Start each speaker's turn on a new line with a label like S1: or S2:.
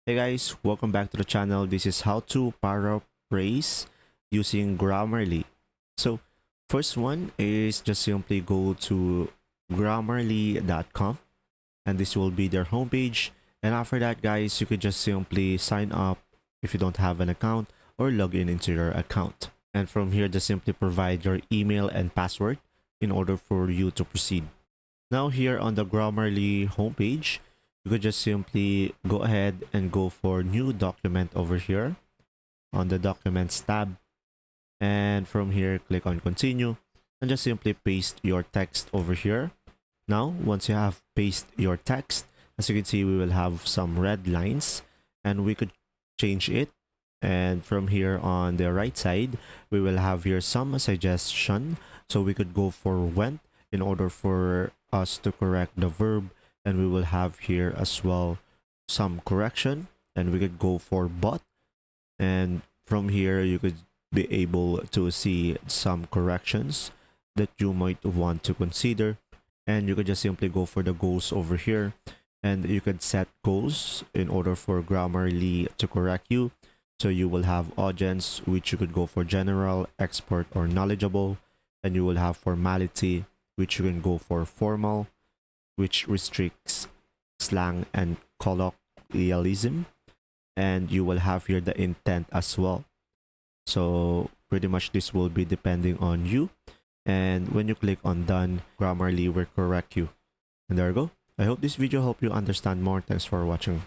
S1: Hey guys, welcome back to the channel. This is how to paraphrase using Grammarly. So first one is just simply go to grammarly.com and this will be their homepage. And after that guys, you could just simply sign up if you don't have an account or log in into your account. And from here, just simply provide your email and password in order for you to proceed. Now here on the Grammarly homepage, you could just simply go ahead and go for new document over here on the documents tab. And from here, click on continue and just simply paste your text over here. Now, once you have pasted your text, as you can see, we will have some red lines and we could change it. And from here on the right side, we will have here some suggestion. So we could go for went in order for us to correct the verb, and we will have here as well some correction, and we could go for but, and from here you could be able to see some corrections that you might want to consider, and you could just simply go for the goals over here, and you could set goals in order for Grammarly to correct you. So you will have audience, which you could go for general, expert, or knowledgeable, and you will have formality, which you can go for formal, which restricts slang and colloquialism, and you will have here the intent as well. So pretty much this will be depending on you, and when you click on done, Grammarly will correct you. And there you go. I hope this video helped you understand more. Thanks for watching.